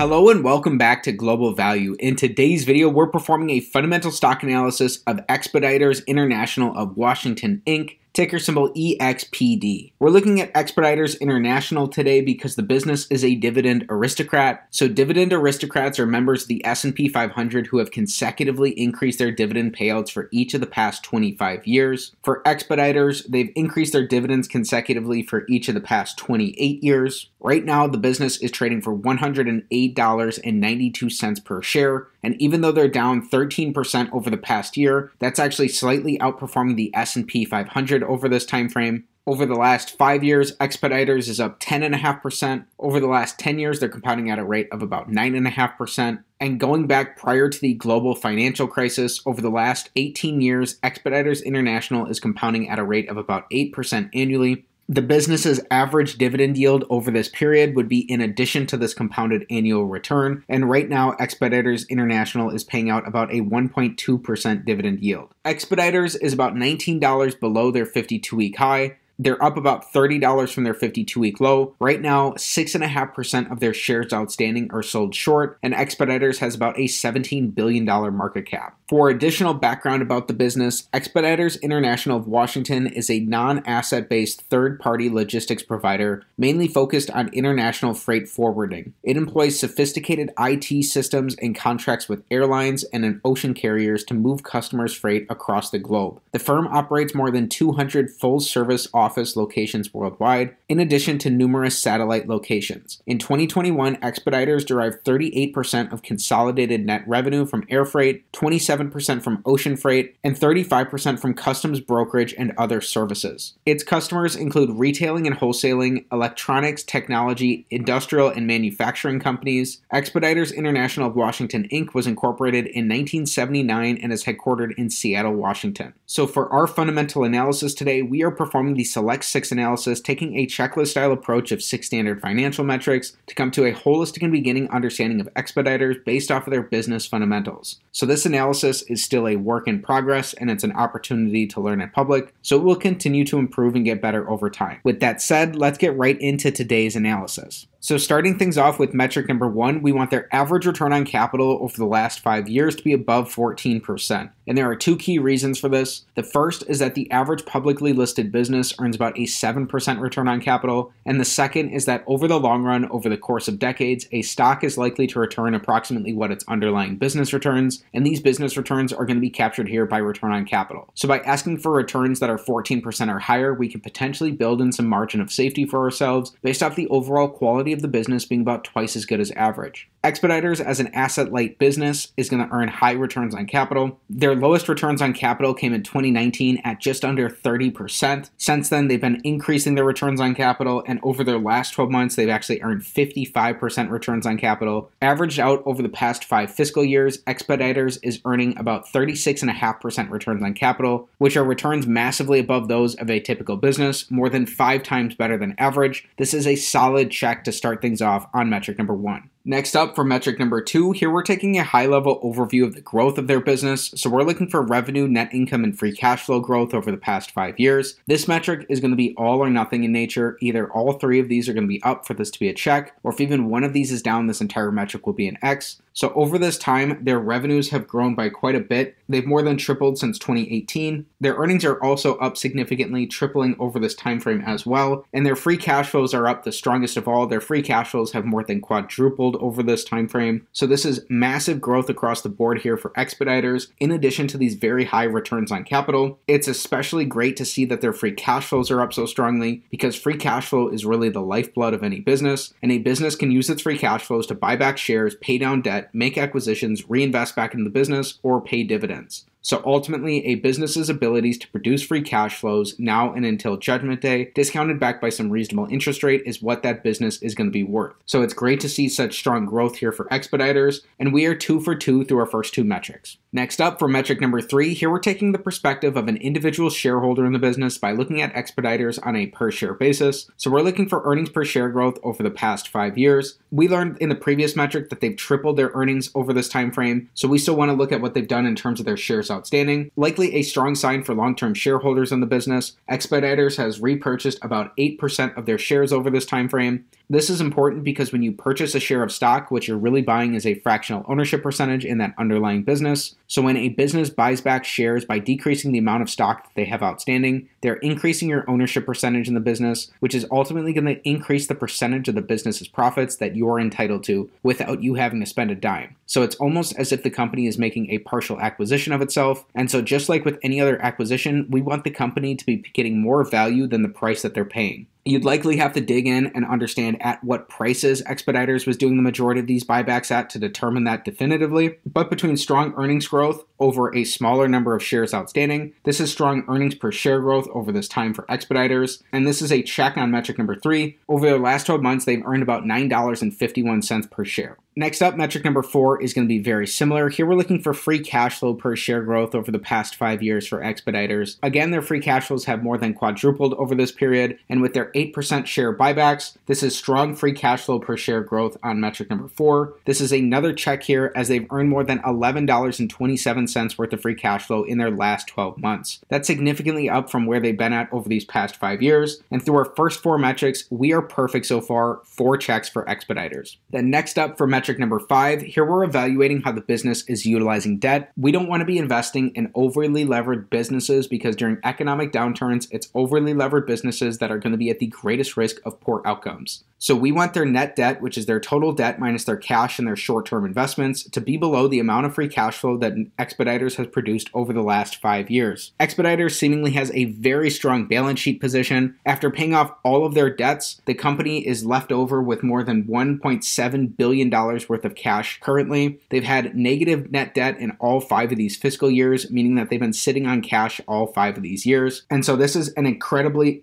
Hello and welcome back to Global Value. In today's video, we're performing a fundamental stock analysis of Expeditors International of Washington, Inc., ticker symbol EXPD. We're looking at Expeditors International today because the business is a dividend aristocrat. So dividend aristocrats are members of the S&P 500 who have consecutively increased their dividend payouts for each of the past 25 years. For Expeditors, they've increased their dividends consecutively for each of the past 28 years. Right now, the business is trading for $108.92 per share. And even though they're down 13% over the past year, that's actually slightly outperforming the S&P 500 over this time frame. Over the last 5 years, Expeditors is up 10.5%. Over the last 10 years, they're compounding at a rate of about 9.5%. And going back prior to the global financial crisis, over the last 18 years, Expeditors International is compounding at a rate of about 8% annually. The business's average dividend yield over this period would be in addition to this compounded annual return, and right now Expeditors International is paying out about a 1.2% dividend yield. Expeditors is about $19 below their 52-week high. They're up about $30 from their 52-week low. Right now, 6.5% of their shares outstanding are sold short, and Expeditors has about a $17 billion market cap. For additional background about the business, Expeditors International of Washington is a non-asset-based third-party logistics provider mainly focused on international freight forwarding. It employs sophisticated IT systems and contracts with airlines and ocean carriers to move customers' freight across the globe. The firm operates more than 200 full-service office locations worldwide, in addition to numerous satellite locations. In 2021, Expeditors derived 38% of consolidated net revenue from air freight, 27% from ocean freight, and 35% from customs brokerage and other services. Its customers include retailing and wholesaling, electronics, technology, industrial, and manufacturing companies. Expeditors International of Washington, Inc. was incorporated in 1979 and is headquartered in Seattle, Washington. So for our fundamental analysis today, we are performing the Select 6 analysis, taking a checklist-style approach of 6 standard financial metrics to come to a holistic and beginning understanding of Expeditors based off of their business fundamentals. So this analysis is still a work in progress, and it's an opportunity to learn in public, so it will continue to improve and get better over time. With that said, let's get right into today's analysis. So starting things off with metric number 1, we want their average return on capital over the last 5 years to be above 14%. And there are 2 key reasons for this. The first is that the average publicly listed business earns about a 7% return on capital. And the second is that over the long run, over the course of decades, a stock is likely to return approximately what its underlying business returns. And these business returns are going to be captured here by return on capital. So by asking for returns that are 14% or higher, we can potentially build in some margin of safety for ourselves based off the overall quality of the business being about twice as good as average. Expeditors, as an asset-light business, is going to earn high returns on capital. Their lowest returns on capital came in 2019 at just under 30%. Since then, they've been increasing their returns on capital, and over their last 12 months, they've actually earned 55% returns on capital. Averaged out over the past 5 fiscal years, Expeditors is earning about 36.5% returns on capital, which are returns massively above those of a typical business, more than 5 times better than average. This is a solid check to start things off on metric number 1. Next up, for metric number 2, here we're taking a high-level overview of the growth of their business. So we're looking for revenue, net income, and free cash flow growth over the past 5 years. This metric is going to be all or nothing in nature. Either all 3 of these are going to be up for this to be a check, or if even one of these is down, this entire metric will be an X. So over this time, their revenues have grown by quite a bit. They've more than tripled since 2018. Their earnings are also up significantly, tripling over this time frame as well. And their free cash flows are up the strongest of all. Their free cash flows have more than quadrupled over this time frame. So this is massive growth across the board here for Expeditors, in addition to these very high returns on capital. It's especially great to see that their free cash flows are up so strongly, because free cash flow is really the lifeblood of any business, and a business can use its free cash flows to buy back shares, pay down debt, make acquisitions, reinvest back into the business, or pay dividends. So ultimately, a business's abilities to produce free cash flows now and until Judgment Day, discounted back by some reasonable interest rate, is what that business is going to be worth. So it's great to see such strong growth here for Expeditors, and we are 2 for 2 through our first 2 metrics. Next up, for metric number 3, here we're taking the perspective of an individual shareholder in the business by looking at Expeditors on a per share basis. So we're looking for earnings per share growth over the past 5 years. We learned in the previous metric that they've tripled their earnings over this time frame, so we still want to look at what they've done in terms of their shares outstanding. Likely a strong sign for long-term shareholders in the business. Expeditors has repurchased about 8% of their shares over this time frame. This is important because when you purchase a share of stock, what you're really buying is a fractional ownership percentage in that underlying business. So when a business buys back shares by decreasing the amount of stock that they have outstanding, they're increasing your ownership percentage in the business, which is ultimately going to increase the percentage of the business's profits that you're entitled to without you having to spend a dime. So it's almost as if the company is making a partial acquisition of itself. And so just like with any other acquisition, we want the company to be getting more value than the price that they're paying. You'd likely have to dig in and understand at what prices Expeditors was doing the majority of these buybacks at to determine that definitively. But between strong earnings growth over a smaller number of shares outstanding, this is strong earnings per share growth over this time for Expeditors. And this is a check on metric number 3. Over the last 12 months, they've earned about $9.51 per share. Next up, metric number 4 is going to be very similar. Here we're looking for free cash flow per share growth over the past 5 years for Expeditors. Again, their free cash flows have more than quadrupled over this period, and with their 8% share buybacks, this is strong free cash flow per share growth on metric number 4. This is another check here as they've earned more than $11.27 worth of free cash flow in their last 12 months. That's significantly up from where they've been at over these past 5 years, and through our first 4 metrics, we are perfect so far, 4 checks for Expeditors. Then next up for metric number 5, here we're evaluating how the business is utilizing debt. We don't want to be investing in overly levered businesses because during economic downturns, it's overly levered businesses that are going to be at the greatest risk of poor outcomes. So we want their net debt, which is their total debt minus their cash and their short-term investments, to be below the amount of free cash flow that Expeditors has produced over the last 5 years. Expeditors seemingly has a very strong balance sheet position. After paying off all of their debts, the company is left over with more than $1.7 billion worth of cash currently. They've had negative net debt in all 5 of these fiscal years, meaning that they've been sitting on cash all 5 of these years. And so this is an incredibly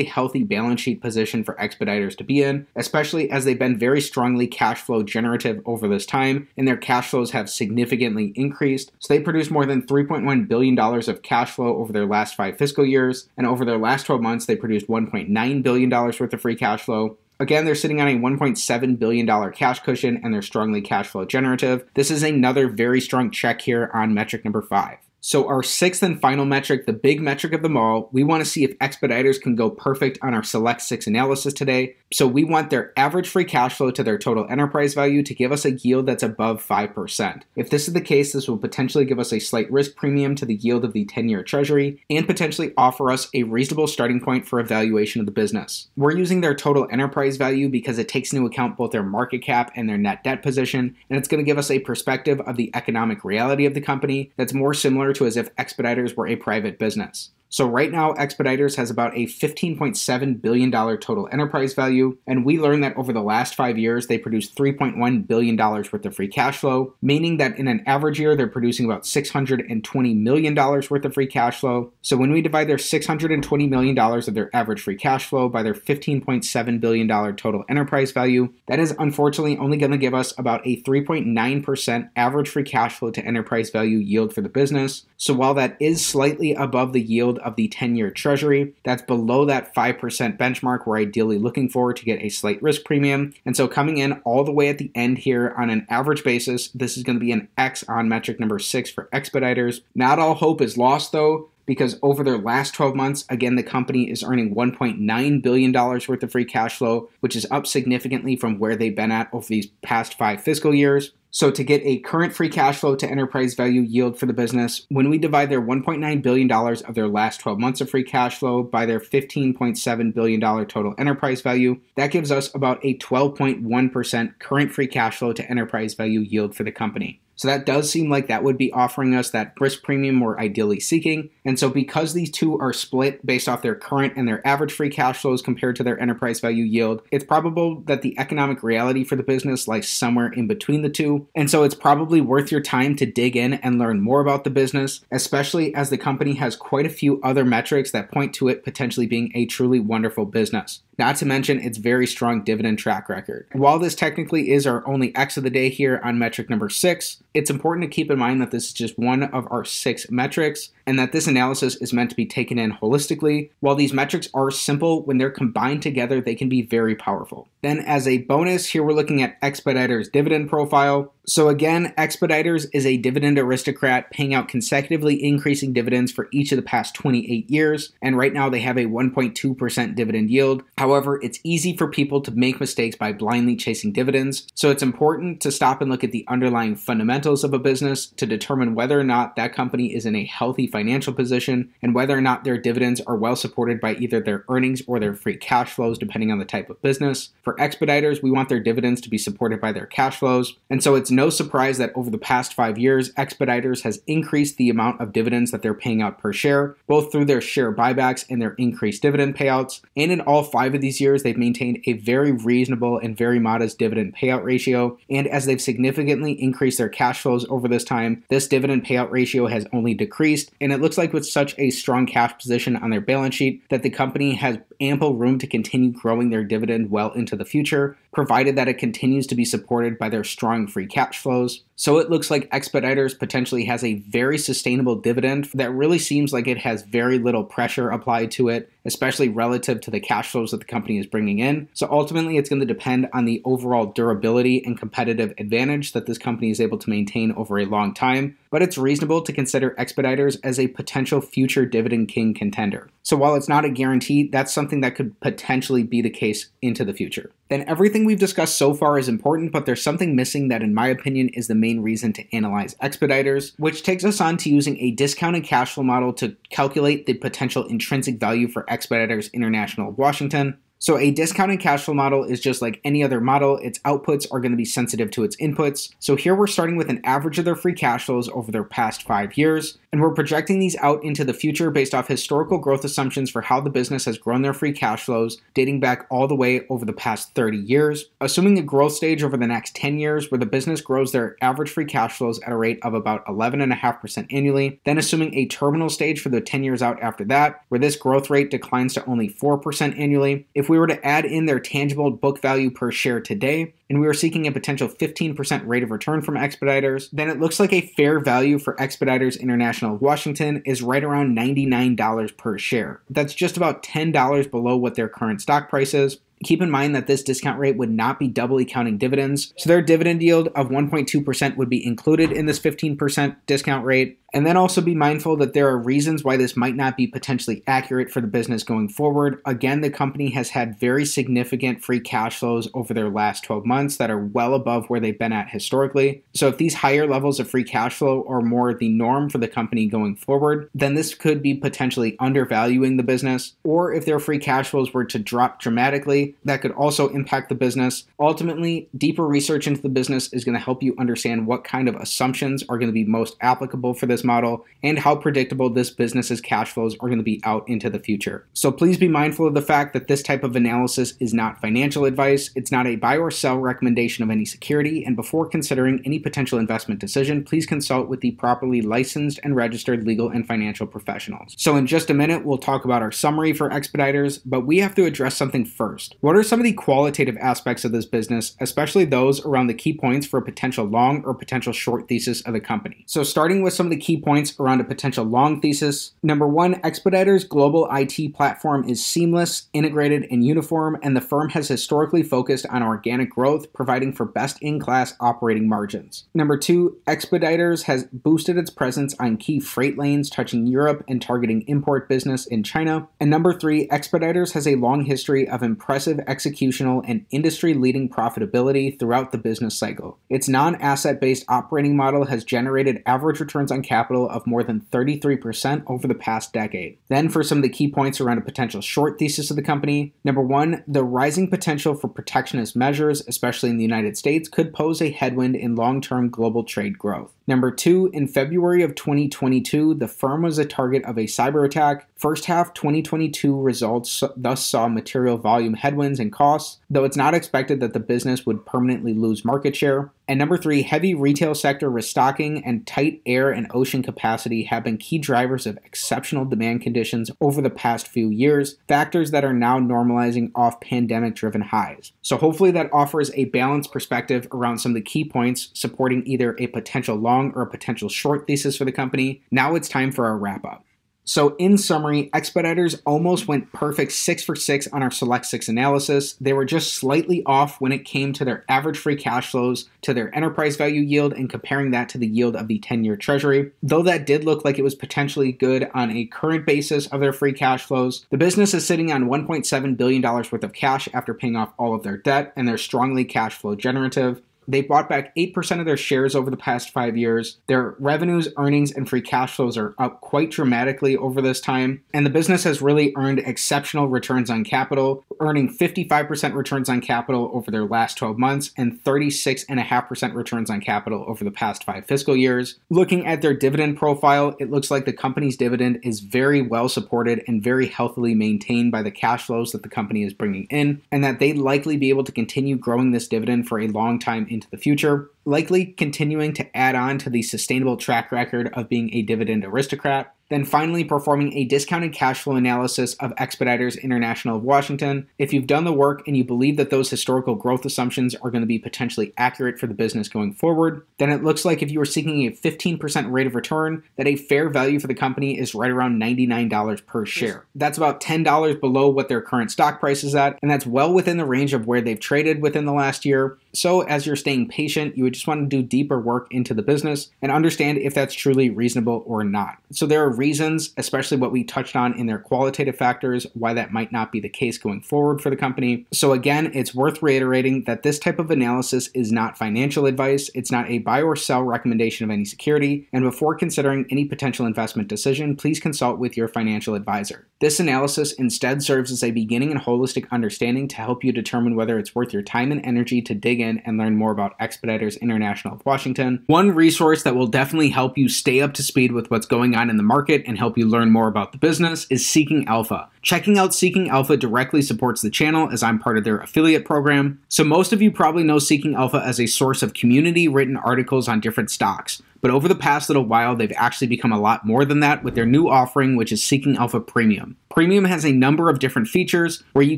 healthy balance sheet position for Expeditors to be in, especially as they've been very strongly cash flow generative over this time, and their cash flows have significantly increased. So they produced more than $3.1 billion of cash flow over their last 5 fiscal years, and over their last 12 months, they produced $1.9 billion worth of free cash flow. Again, they're sitting on a $1.7 billion cash cushion, and they're strongly cash flow generative. This is another very strong check here on metric number 5. So our 6th and final metric, the big metric of them all, we want to see if Expeditors can go perfect on our Select 6 analysis today. So we want their average free cash flow to their total enterprise value to give us a yield that's above 5%. If this is the case, this will potentially give us a slight risk premium to the yield of the 10-year treasury and potentially offer us a reasonable starting point for evaluation of the business. We're using their total enterprise value because it takes into account both their market cap and their net debt position, and it's going to give us a perspective of the economic reality of the company that's more similar to as if Expeditors were a private business. So right now, Expeditors has about a $15.7 billion total enterprise value, and we learned that over the last 5 years, they produced $3.1 billion worth of free cash flow, meaning that in an average year, they're producing about $620 million worth of free cash flow. So when we divide their $620 million of their average free cash flow by their $15.7 billion total enterprise value, that is unfortunately only going to give us about a 3.9% average free cash flow to enterprise value yield for the business. So while that is slightly above the yield of the 10-year treasury, that's below that 5% benchmark we're ideally looking for to get a slight risk premium. And so coming in all the way at the end here on an average basis, this is going to be an X on metric number 6 for Expeditors. Not all hope is lost though, because over their last 12 months, again, the company is earning $1.9 billion worth of free cash flow, which is up significantly from where they've been at over these past 5 fiscal years. So to get a current free cash flow to enterprise value yield for the business, when we divide their $1.9 billion of their last 12 months of free cash flow by their $15.7 billion total enterprise value, that gives us about a 12.1% current free cash flow to enterprise value yield for the company. So that does seem like that would be offering us that risk premium we're ideally seeking. And so because these two are split based off their current and their average free cash flows compared to their enterprise value yield, it's probable that the economic reality for the business lies somewhere in between the two. And so it's probably worth your time to dig in and learn more about the business, especially as the company has quite a few other metrics that point to it potentially being a truly wonderful business. Not to mention its very strong dividend track record. While this technically is our only X of the day here on metric number 6, it's important to keep in mind that this is just one of our 6 metrics and that this analysis is meant to be taken in holistically. While these metrics are simple, when they're combined together, they can be very powerful. Then as a bonus, here we're looking at Expeditors' dividend profile. So again, Expeditors is a dividend aristocrat paying out consecutively increasing dividends for each of the past 28 years, and right now they have a 1.2% dividend yield. However, it's easy for people to make mistakes by blindly chasing dividends, so it's important to stop and look at the underlying fundamentals of a business to determine whether or not that company is in a healthy financial position and whether or not their dividends are well supported by either their earnings or their free cash flows, depending on the type of business. For Expeditors, we want their dividends to be supported by their cash flows, and so it's no surprise that over the past 5 years, Expeditors has increased the amount of dividends that they're paying out per share, both through their share buybacks and their increased dividend payouts. And in all 5 of these years, they've maintained a very reasonable and very modest dividend payout ratio. And as they've significantly increased their cash flows over this time, this dividend payout ratio has only decreased. And it looks like with such a strong cash position on their balance sheet that the company has ample room to continue growing their dividend well into the future, provided that it continues to be supported by their strong free cash flows. So it looks like Expeditors potentially has a very sustainable dividend that really seems like it has very little pressure applied to it, especially relative to the cash flows that the company is bringing in. So ultimately, it's going to depend on the overall durability and competitive advantage that this company is able to maintain over a long time. But it's reasonable to consider Expeditors as a potential future dividend king contender. So while it's not a guarantee, that's something that could potentially be the case into the future. Then everything we've discussed so far is important, but there's something missing that in my opinion is the main reason to analyze Expeditors, which takes us on to using a discounted cash flow model to calculate the potential intrinsic value for Expeditors International of Washington. So a discounted cash flow model is just like any other model. Its outputs are going to be sensitive to its inputs. So here we're starting with an average of their free cash flows over their past 5 years, and we're projecting these out into the future based off historical growth assumptions for how the business has grown their free cash flows, dating back all the way over the past 30 years, assuming a growth stage over the next 10 years where the business grows their average free cash flows at a rate of about 11.5% annually, then assuming a terminal stage for the 10 years out after that, where this growth rate declines to only 4% annually. If we were to add in their tangible book value per share today, and we were seeking a potential 15% rate of return from Expeditors, then it looks like a fair value for Expeditors International of Washington is right around $99 per share. That's just about $10 below what their current stock price is. Keep in mind that this discount rate would not be doubly counting dividends, so their dividend yield of 1.2% would be included in this 15% discount rate. And then also be mindful that there are reasons why this might not be potentially accurate for the business going forward. Again, the company has had very significant free cash flows over their last 12 months that are well above where they've been at historically. So if these higher levels of free cash flow are more the norm for the company going forward, then this could be potentially undervaluing the business. Or if their free cash flows were to drop dramatically, that could also impact the business. Ultimately, deeper research into the business is going to help you understand what kind of assumptions are going to be most applicable for this model and how predictable this business's cash flows are going to be out into the future. So please be mindful of the fact that this type of analysis is not financial advice. It's not a buy or sell recommendation of any security, and before considering any potential investment decision, please consult with the properly licensed and registered legal and financial professionals. So in just a minute, we'll talk about our summary for Expeditors, but we have to address something first. What are some of the qualitative aspects of this business, especially those around the key points for a potential long or potential short thesis of the company? So starting with some of the key points around a potential long thesis. Number one, Expeditors' global IT platform is seamless, integrated, and uniform, and the firm has historically focused on organic growth, providing for best-in-class operating margins. Number two, Expeditors has boosted its presence on key freight lanes touching Europe and targeting import business in China. And number three, Expeditors has a long history of impressive executional and industry-leading profitability throughout the business cycle. Its non-asset-based operating model has generated average returns on capital of more than 33% over the past decade. Then for some of the key points around a potential short thesis of the company. Number one, the rising potential for protectionist measures, especially in the United States, could pose a headwind in long-term global trade growth. Number two, in February of 2022, the firm was a target of a cyber attack. First half 2022 results thus saw material volume headwinds and costs, though it's not expected that the business would permanently lose market share. And number three, heavy retail sector restocking and tight air and ocean capacity have been key drivers of exceptional demand conditions over the past few years, factors that are now normalizing off pandemic-driven highs. So hopefully that offers a balanced perspective around some of the key points supporting either a potential long or a potential short thesis for the company. Now it's time for our wrap-up. So in summary, Expeditors almost went perfect 6 for 6 on our Select 6 analysis. They were just slightly off when it came to their average free cash flows, to their enterprise value yield, and comparing that to the yield of the 10-year treasury. Though that did look like it was potentially good on a current basis of their free cash flows, the business is sitting on $1.7 billion worth of cash after paying off all of their debt, and they're strongly cash flow generative. They bought back 8% of their shares over the past 5 years. Their revenues, earnings, and free cash flows are up quite dramatically over this time. And the business has really earned exceptional returns on capital, earning 55% returns on capital over their last 12 months and 36.5% returns on capital over the past 5 fiscal years. Looking at their dividend profile, it looks like the company's dividend is very well supported and very healthily maintained by the cash flows that the company is bringing in, and that they'd likely be able to continue growing this dividend for a long time into the future, likely continuing to add on to the sustainable track record of being a dividend aristocrat. Then finally performing a discounted cash flow analysis of Expeditors International of Washington. If you've done the work and you believe that those historical growth assumptions are going to be potentially accurate for the business going forward, then it looks like if you were seeking a 15% rate of return, that a fair value for the company is right around $99 per share. That's about $10 below what their current stock price is at, and that's well within the range of where they've traded within the last year. So as you're staying patient, you would just want to do deeper work into the business and understand if that's truly reasonable or not. So there are reasons, especially what we touched on in their qualitative factors, why that might not be the case going forward for the company. So again, it's worth reiterating that this type of analysis is not financial advice. It's not a buy or sell recommendation of any security. And before considering any potential investment decision, please consult with your financial advisor. This analysis instead serves as a beginning and holistic understanding to help you determine whether it's worth your time and energy to dig in and learn more about Expeditors International of Washington. One resource that will definitely help you stay up to speed with what's going on in the market and help you learn more about the business is Seeking Alpha. Checking out Seeking Alpha directly supports the channel as I'm part of their affiliate program. So most of you probably know Seeking Alpha as a source of community-written articles on different stocks. But over the past little while, they've actually become a lot more than that with their new offering, which is Seeking Alpha Premium. Premium has a number of different features where you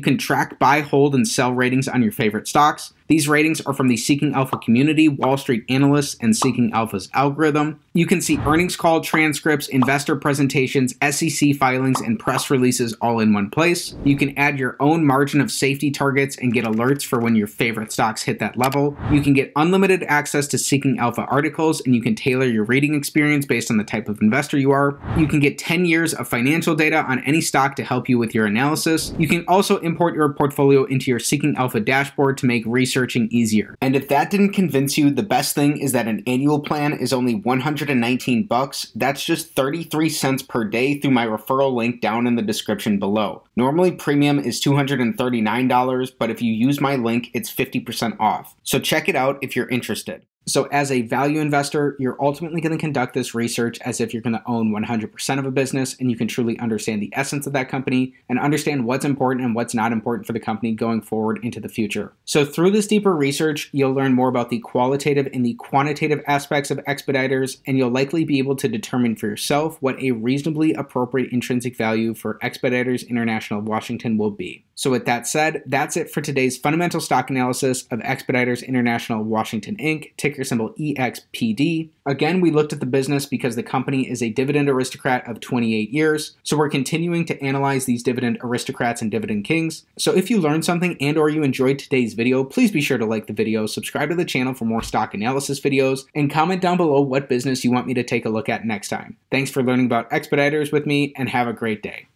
can track buy, hold, and sell ratings on your favorite stocks. These ratings are from the Seeking Alpha community, Wall Street analysts, and Seeking Alpha's algorithm. You can see earnings call transcripts, investor presentations, SEC filings, and press releases all in one place. You can add your own margin of safety targets and get alerts for when your favorite stocks hit that level. You can get unlimited access to Seeking Alpha articles, and you can tailor your reading experience based on the type of investor you are. You can get 10 years of financial data on any stock to help you with your analysis. You can also import your portfolio into your Seeking Alpha dashboard to make researching easier. And if that didn't convince you, the best thing is that an annual plan is only $119. That's just 33 cents per day through my referral link down in the description below. Normally premium is $239, but if you use my link, it's 50% off. So check it out if you're interested. So as a value investor, you're ultimately going to conduct this research as if you're going to own 100% of a business, and you can truly understand the essence of that company and understand what's important and what's not important for the company going forward into the future. So through this deeper research, you'll learn more about the qualitative and the quantitative aspects of Expeditors, and you'll likely be able to determine for yourself what a reasonably appropriate intrinsic value for Expeditors International of Washington will be. So with that said, that's it for today's fundamental stock analysis of Expeditors International of Washington Inc., ticker symbol EXPD. Again, we looked at the business because the company is a dividend aristocrat of 28 years, so we're continuing to analyze these dividend aristocrats and dividend kings. So if you learned something and or you enjoyed today's video, please be sure to like the video, subscribe to the channel for more stock analysis videos, and comment down below what business you want me to take a look at next time. Thanks for learning about Expeditors with me, and have a great day.